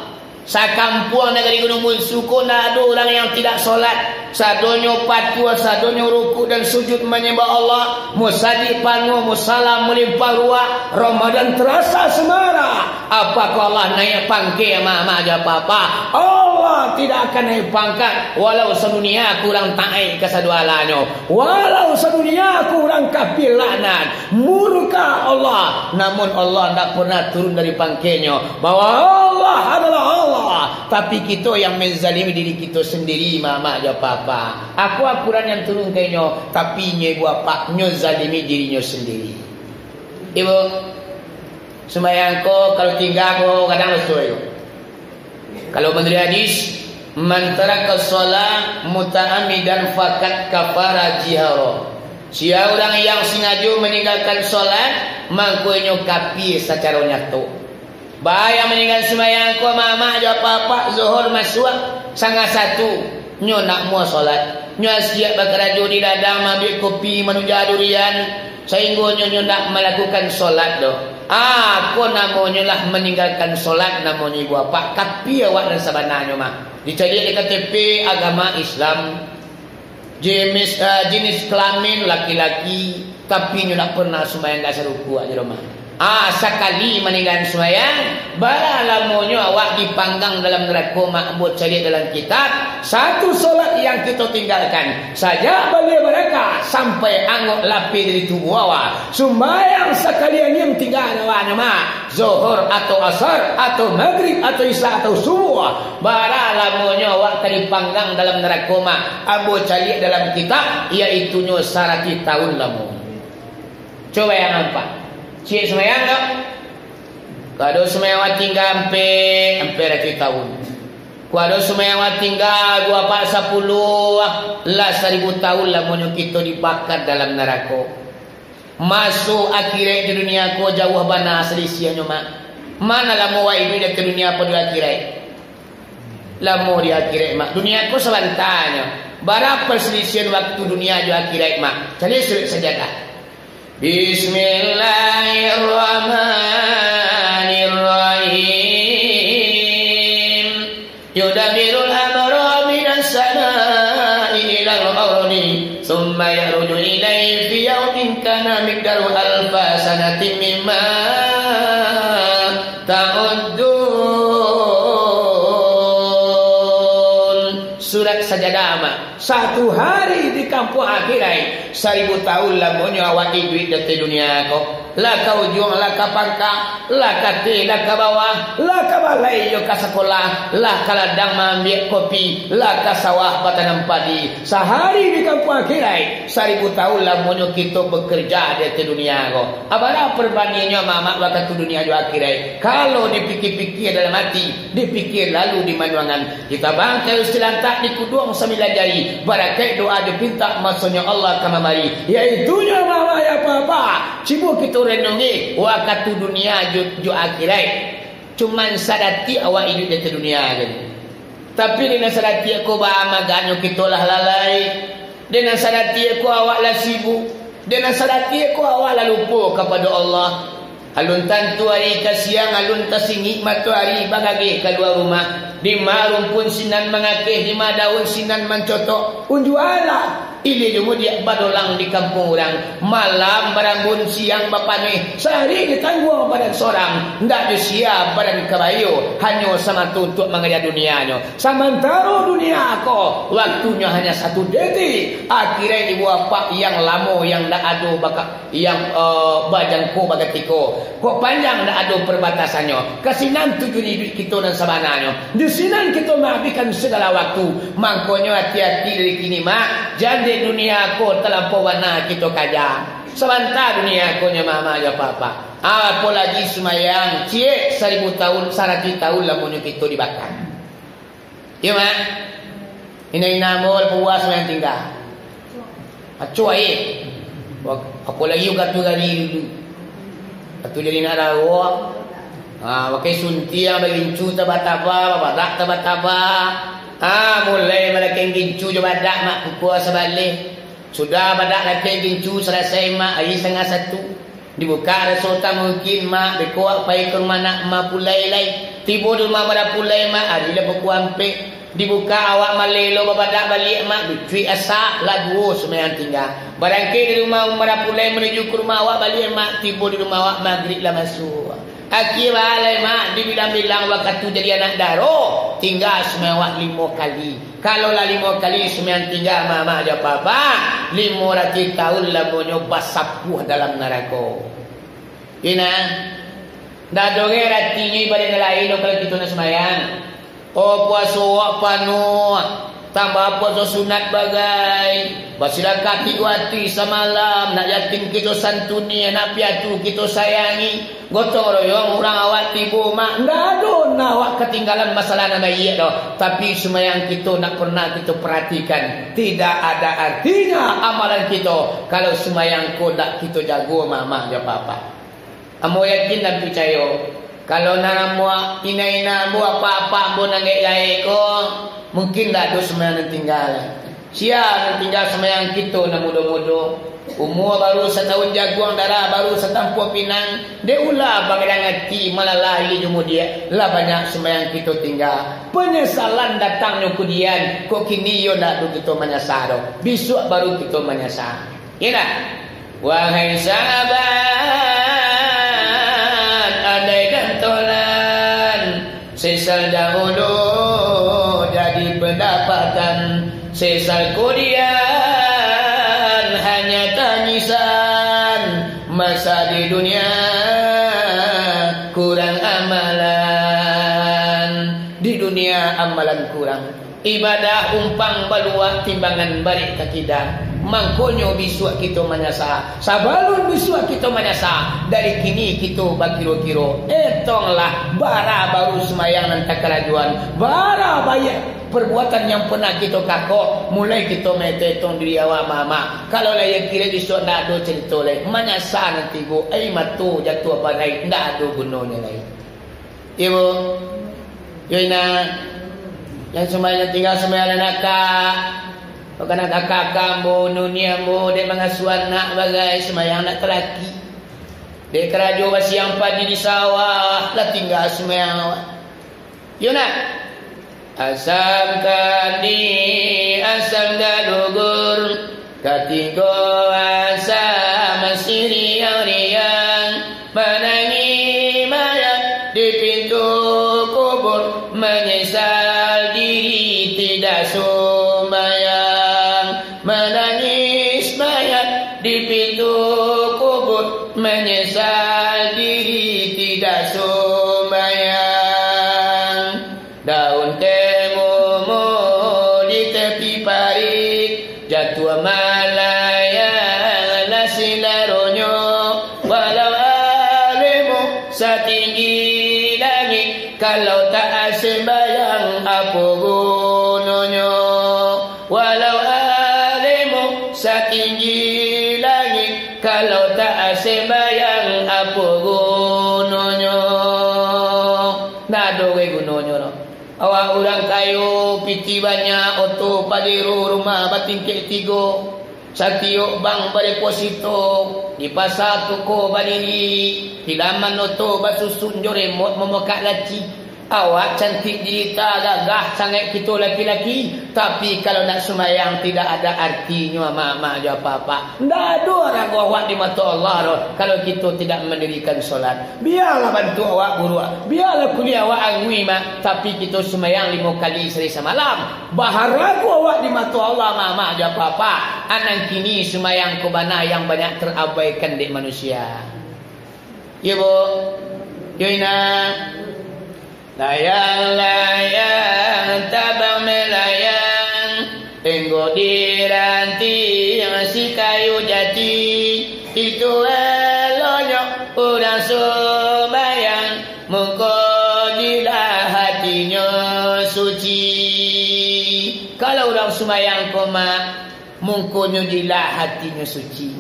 Sakampuang negeri Gunung Musuko ndak ada orang yang tidak solat. Sadonyo patua, sadonyo ruku dan sujud menyembah Allah. Musadi panu, musalam melimpah ruah. Ramadan terasa semara. Apakah Allah naik pangkat mak aja apa-apa? Allah tidak akan naik pangkat. Walau sedunia kurang taik kesadualannya. Walau sedunia kurang kapilanan. Murka Allah. Namun Allah tidak pernah turun dari pangkatnya. Bahwa Allah adalah Allah. Tapi kita yang menzalimi diri kita sendiri mak aja apa-apa. Aku akuran yang turun kayaknya, tapi ibu apa nyo zalimi dirinya sendiri. Ibu sembahyang ko kalau tinggal ko kadang betul. Kalau menurut hadis, man taraka shalah muta'ammidan faqad kafara jihara. Siapa orang yang sengaja meninggalkan solat, mangkonya kafir secara nyata. Bahaya meninggal sembahyang ko mama aja apa-apa zuhur masuk sangat satu. Nyo nak mua solat, nyo siap bekerja di ladang ambil kopi menuja durian, sehingga nyo nak melakukan solat doh. Aku namanya lah meninggalkan solat namanya ibu apa? Tapi awak dan sebenarnya mah dicari di KTP agama Islam, jenis kelamin laki-laki, tapi nyo nak pernah sembahyang gak seruku aja rumah. Sekali meninggal sembahyang, bara lamonyo awak dipanggang dalam neraka makbud cari dalam kitab. Satu solat yang kita tinggalkan saja balik mereka sampai angguk lapi dari tubuh awak. Sembahyang sekalian yang tinggal awak nama zuhur atau asar atau maghrib atau isya atau subuh. Bara lamonyo awak dipanggang dalam neraka makbud cari dalam kitab, iaitu nyo 100 tahun lamun. Coba yang nampak. Cik semayang tak? Kalau semayang tinggal hampir 100 tahun. Kalau semayang tinggal 240 lah 1000 tahun lah monyo kita dibakar dalam neraka. Masuk akhirat di dunia ko jauh bana selisihnya mak. Mana lah mau hidup di dunia apa di akhirat? Lah mau di akhirat mak. Dunia ko sebentarnya. Berapa selisih waktu dunia di akhirat mak? Jadi sulit saja dah. Bismillahirrahmanirrahim. Yudabirul amra minas sama'i ilal ardi thumma yarudu ilaihi fi yawmin kana miqdaru alfa sanatin mimma ta'uddun. Surat Sajadah. Satu hari di kampung akhirat 1000 tahun lamonyo awak hidup di dunia kau. Lah ka ujung, lah ka pangkak, lah ka ti, lah ka bawah, lah ka balai yo ka sekolah, lah ka ladang ambil kopi, lah ka sawah batanam padi. Sehari di kampung akhirat 1000 tahun lamonyo kita bekerja di dunia kau. Apabila perbandingannya mamak waktu dunia di akhirat. Kalau dipikir-pikir dalam hati, dipikir lalu di manuangan. Kita bangkai istilah tak di kuduang 9 jari. Barakai doa dipinta maksudnya Allah kamari. Iaitunya mama ya apa-apa. Cibu kita renungi waktu dunia ju akhirat. Cuman sadati awak hidup di dunia kan. Tapi dengan sadati aku bahamaganyo kita lah lalai. Dengan sadati aku awak lah sibuk. Dengan sadati aku awak lah lupa kepada Allah. Alun tantu hari ke siang, alun tasi nikmat tu hari bagagi kedua rumah. Di marum pun sinan mengakeh, di daun sinan mencotok. Unjualah. Ini dulu dia badolang di kampung orang. Malam berambun siang bapak ni. Sehari ditanggung badan seorang. Tidak disiap badan kebayu. Hanya sama tu untuk mengajar dunianya. Sementara dunia aku waktunya hanya 1 detik. Akhirnya ibu apa yang lama yang tak ada bakal yang bajangku bagatiko. Kok panjang tak ada perbatasannya. Kesinan tujuan hidup kita dan sebenarnya. Di sini kita menghabiskan segala waktu. Makanya hati-hati dari kini mak. Jadi dunia aku terlampau warna kita kaja. Sebentar dunia aku nya mama ya papa. Apalagi semayang cie 1000 tahun 100 tahun lamun kita dibakar. Ya mak. Ini namol puas yang tinggal. Acuai. Apalagi katu gari dulu. Katu jadi nak rawak. pakai sunti yang bagi gincu taba-taba, badak taba-taba. Mulai malaki gincu je badak mak pukul sebalik. Sudah badak laki gincu selesai mak hari 1:30. Dibuka resulta mungkin mak bekuak pai ke rumah nak mak pulai lai. Tiba di rumah pada pulai mak hari dah pukul hampir. Dibuka awak malelo badak balik mak bitui asak lah dua semayang tinggal. Barangkali di rumah pada pulai menuju ke rumah awak balik mak tiba di rumah awak maghrib lah masuk. Akhir balai mak dibilang-bilang waktu jadi anak daro tinggal semayang awak 5 kali. Kalau lah 5 kali semayang tinggal mak aja papa 500 tahun lah mau nyoba sapuh dalam neraka. Ina dah dongeng ratinya ibadah lain kalau kita nak semayang. Puasa wak panuh tambah puasa sunat bagai bersilakat hati semalam nak yatim kita santuni nak piatu kita sayangi gotong royong orang awak tibu mak ndak ada nak awak ketinggalan masalah nama iya dah. Tapi semayang kita nak pernah kita perhatikan tidak ada artinya amalan kita kalau semayang ko nak kita jago mama ya papa. Amo yakin dan percaya kalau nak muak ina-ina mu apa-apa mu nangek lai ko mungkin tak ada semayang tinggal. Siapa tinggal semayang kita nak muda-muda. Umur baru 1 tahun jaguang darah baru setampuh pinang. Dia ulah bangdang hati malah lahir jemu dia. Lah banyak semayang kita tinggal. Penyesalan datangnya kemudian. Kok kini yo nak kita menyesal. Besok baru kita menyesal. Ya tak? Wahai sahabat, andai dan tolan sesal dahulu jadi pendapatan, sesal kemudian hanya tangisan. Masa di dunia kurang amalan, di dunia amalan kurang. Ibadah umpang baluak timbangan balik kakidah. Mangkonyo bisua kita menyasa sabalun bisua kita menyasa dari kini kita bakiro-kiro etonglah bara baru semayang nanti kerajuan bara bayar perbuatan yang pernah kita kakok mulai kita metetong diri awak mama kalau lah yang kira bisua nak ada cerita lain menyasa nanti go matu jatuh apa naik ndak ada gunanya lain ibu yoina yang semayang tinggal semayang nakak. Bukan nak kakak mo nunia mo dia mengasuhan nak bagai semayang nak terlaki. Dia kerajo basiang padi di sawah lah tinggal semayang awak. Yo nak asam kandi asam dalugur katinggo asam masih riang menangi mayat di pintu kubur menyesal diri tidak sembahyang. Menangis mayat di pintu kubur menyesal diri tidak sembahyang. Daun kemumu di tepi parit jatuh malaya lasilaronyo walau alimu setinggi langit kalau tak sembahyang apa gunanya walau setinggi langit kalau tak sembahyang apa gunanya nak ada gunanya no. Awak orang kayu piti banyak oto padiru rumah batin ke 3 satiok bang deposito di pasar toko baliri hilaman oto basusun joremot memekak laci. Awak cantik jelita gagah sangat kita laki-laki tapi kalau nak semayang tidak ada artinya mak-mak je apa-apa. Tak ada orang awak di mata Allah roh. Kalau kita tidak mendirikan solat biarlah bantu awak guru biarlah kuliah awak angui mak tapi kita semayang 5 kali sehari semalam baharaku awak di mata Allah mak-mak je apa-apa. Anak kini semayang kebana yang banyak terabaikan di manusia. Ya bu Yoina layang-layang tabang melayang tengok di ranting si kayu jati itu eloknya orang sembayang mengkodilah hatinya suci. Kalau orang sembayang koma mengkodilah hatinya suci.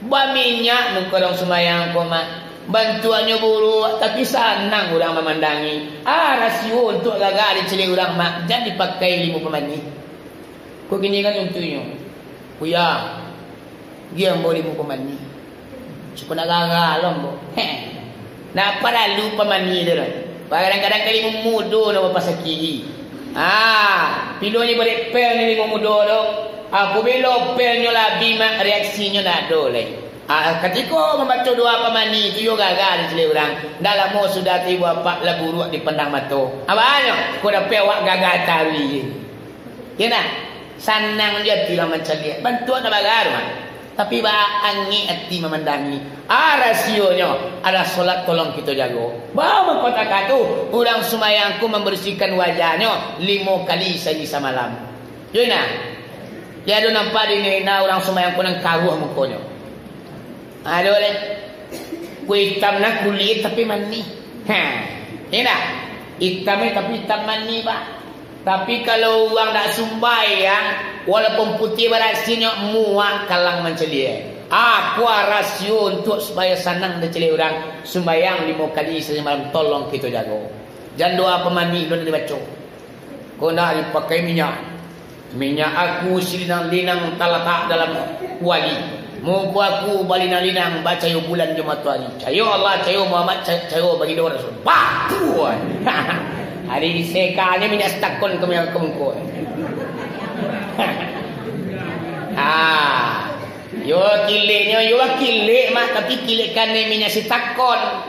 Minyak muka orang sembayang koma bantuannya buruk, tapi senang orang memandangi. Rasio untuk gagal diceli orang mak, jangan dipakai limu pemani. Kau gini kan contohnya, kuya, dia mau limu pemani. Supaya gagal lombo. Nak perlu pemani dia. Kadang-kadang kali mudo nak pasal kiri. Pilo ni beri pel ni limu mudo tu. Aku bila pelnya labi mak reaksinya nak doleh. Ketika membaca doa pemani itu yo gagal diceli orang. Dalam mo sudah tiba apa la buruk dipandang mata. Abanya kau dah pewak gagal tawi. Ya nak? Senang dia tilam macam dia. Bantuan nak bagar mak. Tapi angin hati memandangi. Rasionya adalah solat tolong kita jaga. Bawa kata-kata orang sumayangku membersihkan wajahnya 5 kali sehari semalam. Joina. Dia ada nampak di na orang sumayangku nang karuh mukanya. Ada oleh. Kuih hitam nak kulit tapi mani. Joina. Hitamnya tapi hitam mani pak. Tapi kalau orang tak sumbayang, walaupun putih beraksinya muak kalang mencelia. Aku rasio untuk supaya senang diceli orang sumbayang 5 kali semalam tolong kita jaga. Jangan doa pemani belum dibaca. Kau nak dipakai minyak. Minyak aku silinang-linang talatak dalam wali. Muka aku balinang-linang baca yo bulan Jumat hari. Cayo Allah, cayo Muhammad, cayo bagi doa Rasul. Tuan. Hari sekali minyak setakon kami yang kemungko. Yo kiliknya, yo kilik mak tapi kilik kan minyak setakon.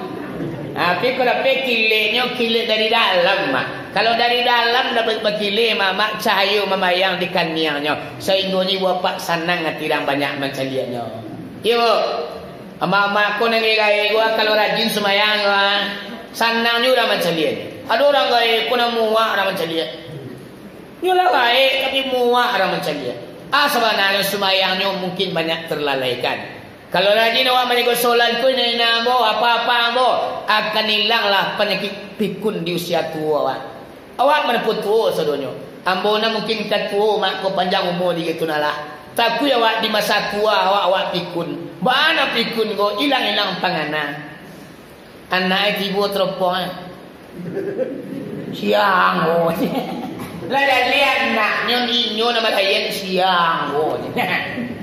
Tapi kalau kiliknya kilik dari dalam mak. Kalau dari dalam dapat berkilik mak cahaya memayang di kaniangnya. Sehingga ni bapak senang tirang banyak mencaliannya. Yo, ama-ama aku nangirai gua kalau rajin semayang gua senangnya udah mencalian. Ada orang gaib pun muak orang mencari. Nyolah gaib tapi muak orang mencari. Sebenarnya semayangnya mungkin banyak terlalaikan. Kalau rajin awak menjaga solat pun namo apa-apa mo akan hilanglah penyakit pikun di usia tua awak. Awak mana pun tua sadonya. Ambona mungkin tak tua mak ko panjang umur di gitu nalah. Tapi awak di masa tua awak pikun. Mana pikun ko hilang-hilang panganan. Anak ibu teropong. Siang lah lihat nak nyo nama layan siang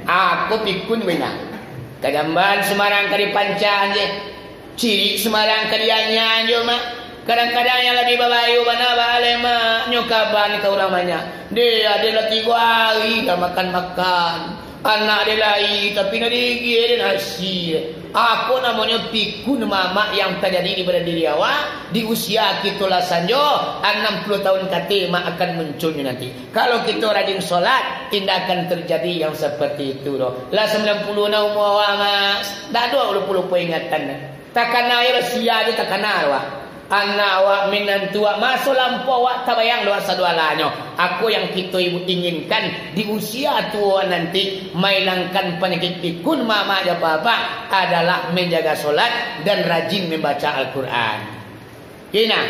aku pikun benar kadang-kadang Semarang kali pancan je ciri Semarang kaliannya je mak kadang-kadang yang lebih babayu mana balai mak nyo kaban kau ramanya dia ada 3 hari tak makan-makan anak dia lain tapi nadi dia nasi. Aku namanya pikun mama yang terjadi pada diri awak di usia kita lah saja 60 tahun kata mak akan munculnya nanti. Kalau kita rajin solat tidak akan terjadi yang seperti itu doh. Lah 90 na umur awak mas. Dak ada lupa-lupa ingatan. Takkan air sia dia takkan awak. Anak awak menantu awak masuk lampau awak tak bayang doa sadualanya. Aku yang kita ibu inginkan di usia tua nanti menghilangkan penyakit pikun mama dan bapa adalah menjaga solat dan rajin membaca Al-Quran. Ina,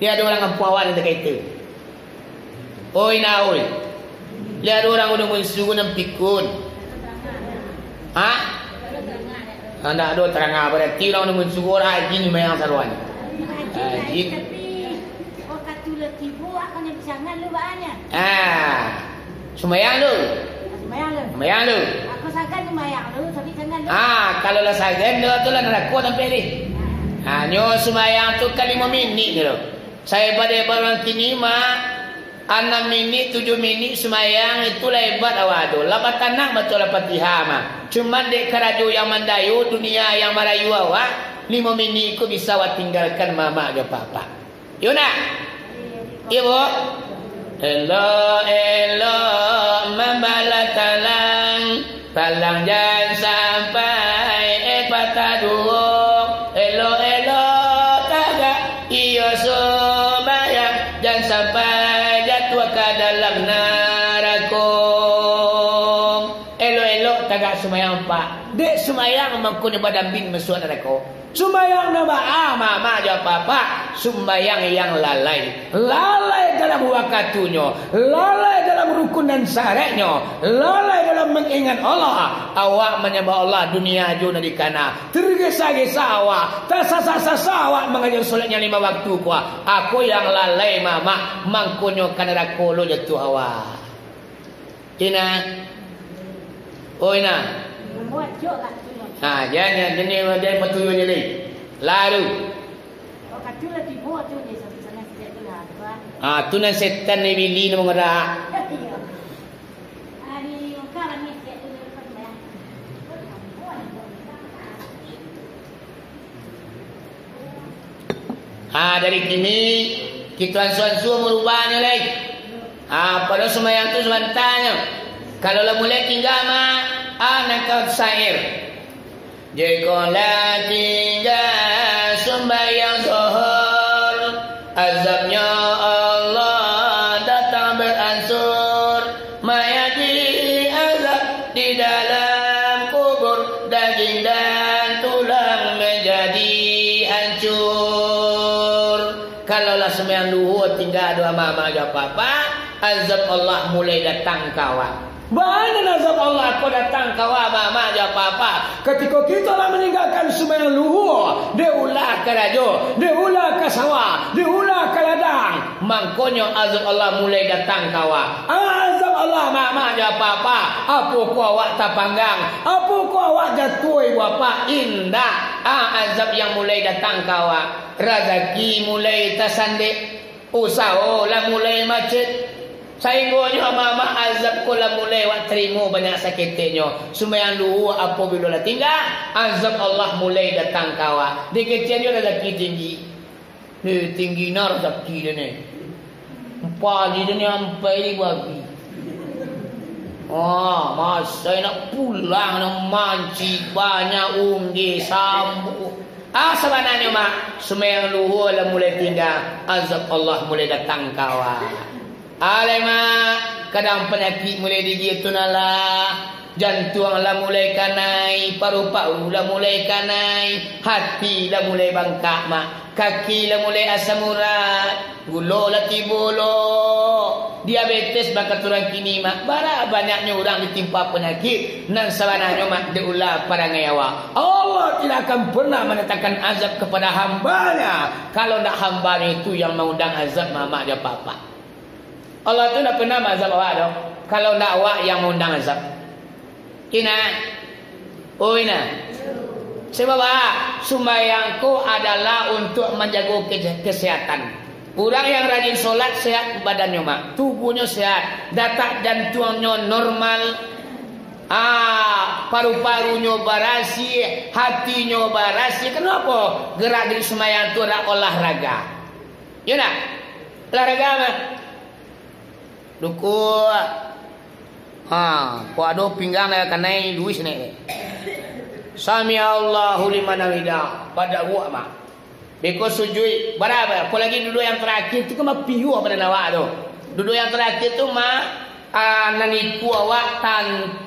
dia ada orang kampung awak yang terkait itu. Oi na oi, dia ada orang udah mensugun dan pikun. Anda ada terang apa? Berarti orang udah mensugun rajin memang saruan. Tapi orang tulah tibu akan yang jangan lu banyak. Sumayang lu. Sumayang lu. Aku sagan sumayang lu tapi jangan lu. Kalau lah sagan lu tu lah nak kuat sampai ni. Nyo sumayang tu kali 5 minit tu. Saya pada orang kini mak 6 minit 7 minit sumayang itu lebat awak tu. Lapat tanah betul lapat Fatihah. Cuma dek keraju yang mandayu dunia yang merayu awak 5 minit ku bisa awak tinggalkan mama dan papa. Yuna. Ibu. Elo membala talang jangan sampai patah duung. Elo tagak iyo sembahyang jangan sampai jatuh ke dalam neraka. Elo tagak sembahyang pak. dek sumayang mangkune badan bin masuk neraka. Sumayang nama mama jawab papa, sumayang yang lalai. Lalai dalam waktunya, lalai dalam rukun dan syaratnya, lalai dalam mengingat Allah. Awak menyembah Allah dunia juna di kana. Tergesa-gesa awak, tersasa-sasa awak mengajar solatnya 5 waktu kuah. Aku yang lalai mama, mangkunyo kanara kolo jatuh awak. Ina, oh ina. Buat jok lah. Jangan jenis dia petunjuk jadi. Lalu. Oh katu lagi buat tu ni sana sejak tu lah. Tu nan setan ni bili ni mengerak. Hari orang ni sejak tu lepas dah. Dari kini kita suan-suan merubahnya lagi. Pada sembahyang tu sebentarnya. Kalau lah mulai tinggal nak kau syair. Jikalau tinggal sembahyang zuhur, azabnya Allah datang beransur, mayat diazab di dalam kubur, daging dan tulang menjadi hancur. Kalaulah sembahyang luhur tinggal dua mama jawab apa, azab Allah mulai datang kawan. Mana azab Allah kau datang kawan mama jawab apa? Ketika kita lah meninggalkan sembahyang luhur, dia ulah ke raja, dia ulah ke sawah, dia ulah ke ladang. Mangkonyo azab Allah mulai datang kawan. Azab Allah mama jawab apa? Apa ku awak tak panggang? Apa ku awak jatuh apa? Indah. Azab yang mulai datang kawan. Rezeki mulai tersandik, usaha lah mulai macet. Sainggonya mama azab kola mulai wak terima banyak sakitnya. Sembahyang luhur apabila lah tinggal, azab Allah mulai datang kawan. Dia kecilnya lelaki tinggi. Tinggi nar rezeki dia ni. Pagi dia ni sampai ni babi. Masa nak pulang nak mancing banyak unggi sambuk. Sebenarnya mak, sembahyang luhur lah mulai tinggal, azab Allah mulai datang kawan. Mak, kadang penyakit mulai digitu nala, jantung lah mulai kanai, paru-paru lah mulai kanai, hati lah mulai bangkak mak, kaki lah mulai asam urat, gula lah tibolo, diabetes bakal turun kini mak. Bara banyaknya orang ditimpa penyakit, nan sebenarnya mak diulah pada ngayawa. Allah tidak akan pernah menetapkan azab kepada hambanya kalau nak hambanya itu yang mengundang azab mama dia papa. Allah tu tak pernah azab awak tu. Kalau nak awak yang mengundang azab. Ina. Sebab sembahyangku adalah untuk menjaga kesehatan. Orang yang rajin solat sehat badannya mak. Tubuhnya sehat. Detak jantungnya normal. Paru-parunya barasi, hatinya barasi. Kenapa? Gerak di sembahyang tu adalah olahraga. Ya nak? Olahraga mak. Duku ku ada pinggang nak kanai luis ni. Sami Allahu liman hamidah pada gua mak. Beko sujud berapa? Kau lagi duduk yang terakhir tu kemah piu pada nawak tu. Duduk yang terakhir tu mak naniku awak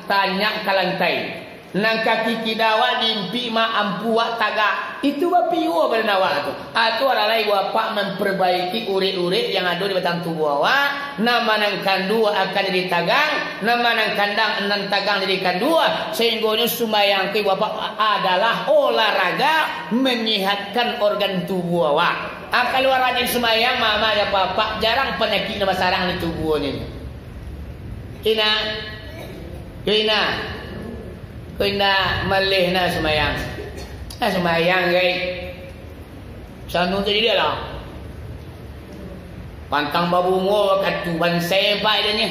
tanya ke lantai. Nang kaki kidawak dimpi mak ampu wak tagak. Itu piu pada nawak tu. Itu adalah bapak memperbaiki urit-urit yang ada di batang tubuh awak. Nama nang kandu akan jadi tagang, nama nang kandang nang tagang jadi kandu. Sehingga sembahyang ke bapak adalah olahraga menyehatkan organ tubuh awak. Kalau rajin sembahyang mama ya bapak jarang penyakit nama sarang di tubuh ni. Ina malih na sembahyang. Sembahyang guys. Sanu tu dia lah. Pantang babungo kat tuban sempai dia ni.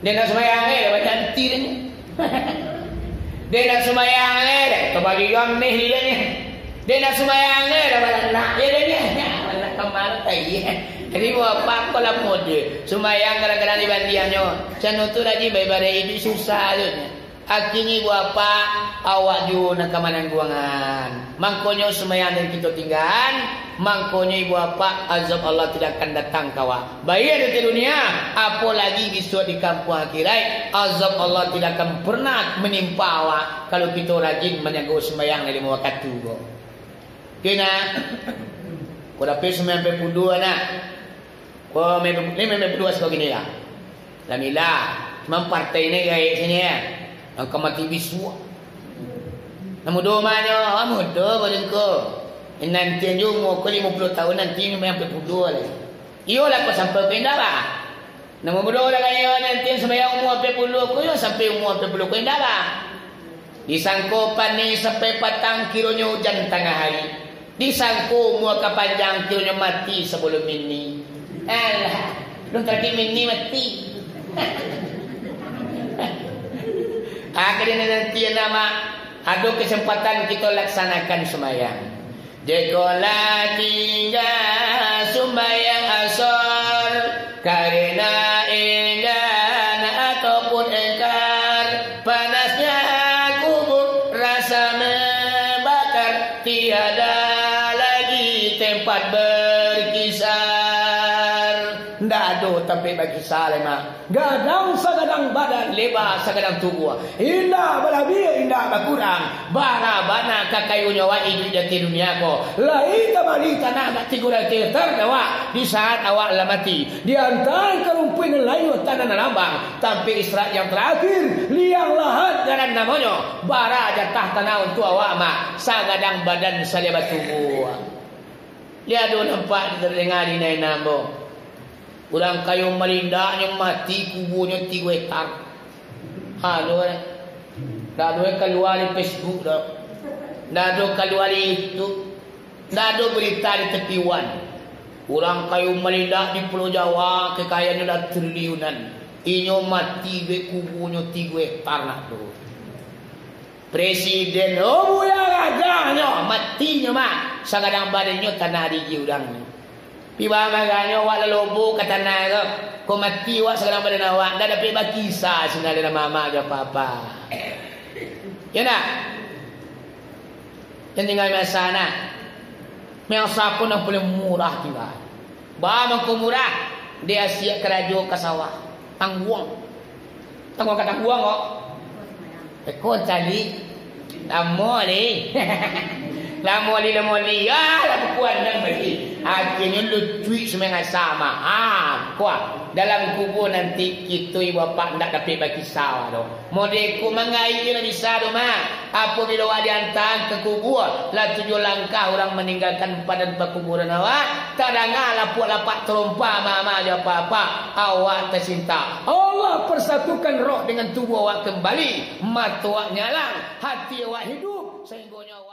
Dia nak sembahyang baca henti dia ni. Dia nak sembahyang terbagi gang ni dia ni. Dia nak sembahyang dapat anak dia ni. Anak kemana tai. Jadi apa lah mode. Sembahyang kadang-kadang di bandiannya. Sanu tu lagi baik-baik itu susah tu. Akhirnya ibu apa awak ju nak kamanan guangan. Mangkonyo semayang dan kita tinggal. Mangkonyo ibu apa azab Allah tidak akan datang kawa. Bayar di dunia, apalagi besok di kampung akhirat, azab Allah tidak akan pernah menimpa awak kalau kita rajin menjaga semayang dari waktu tu. Kena, kau dapat semayang pepudua nak. Kau memang berdua sebagai ni lah. Lamilah, memang partai ni gaya sini ya. Angka mati biswa. Namun domanya, muda boleh kau. Nanti anjung mau 50 tahun nanti memang pepudua lah. Iyalah kau sampai pindah lah. Namun bodoh lah kaya nanti sembahyang umur 40 kau sampai umur 40 kau pindah lah. Disangko panik sampai patang kilonya hujan tengah hari. Disangko umur kepanjang kilonya mati sebelum ini. Alah, belum tadi ini mati. Akhirnya nanti nama ada kesempatan kita laksanakan sembahyang. Jikalau tinggal sembahyang asar karena enggan ataupun engkar, panasnya kubur rasa membakar, tiada lagi tempat berkisar. Ndak ada tempat berkisar lemah. Gadang sagadang badan, lebar sagadang tubuh. Indah berlebih, indah berkurang. Bara bana kakayunya wa hidup di dunia ko. Lain kembali tanah nak tigura terdawa di saat awak lah mati. Di antara kerumpuan lain tanah nalambang. Tapi Isra yang terakhir, liang lahat garan namanya. Bara jatah tanah untuk awak mak. Sagadang badan salia tubuh. Lihat dulu nampak terdengar di naik nambo. Ulang kayu melindaknya mati kuburnya 3 hektar. Halo eh. Dah ada keluar di Facebook dah. Dah ada keluar di YouTube. Dah ada berita di tepiwan. Ulang kayu melindak di Pulau Jawa kekayaannya dah triliunan. Inyo mati be kuburnya 3 hektar nak tu. Presiden buya rajanya matinya mak. Sagadang badannya tanah digi udangnya. Piba maganya wak lalobo kata naga ko mati wak sekarang pada awak dah dapat bakisa sebenarnya mama aja papa. Ya nak. Yang tinggal masa nak. Masa pun yang paling murah tinggal. Bah mangko murah dia siap kerajo ke sawah. Tangguang. Tangguang kata tangguang kok. Ekor tali. Lamoli. Lamoli ya lah puan dan bagi. Akhirnya lucu semangat sama. Kuat dalam kubur nanti kita ibu bapa nak dapat bagi sawah doh. Modeku mangai nak bisa doh mak. Apabila awak diantar ke kubur, lah 7 langkah orang meninggalkan padan perkuburan awak. Tadangan lapak-lapak terompa mama dia apa-apa. Awak tercinta. Allah persatukan roh dengan tubuh awak kembali. Mata awak nyala, hati awak hidup sehingga awak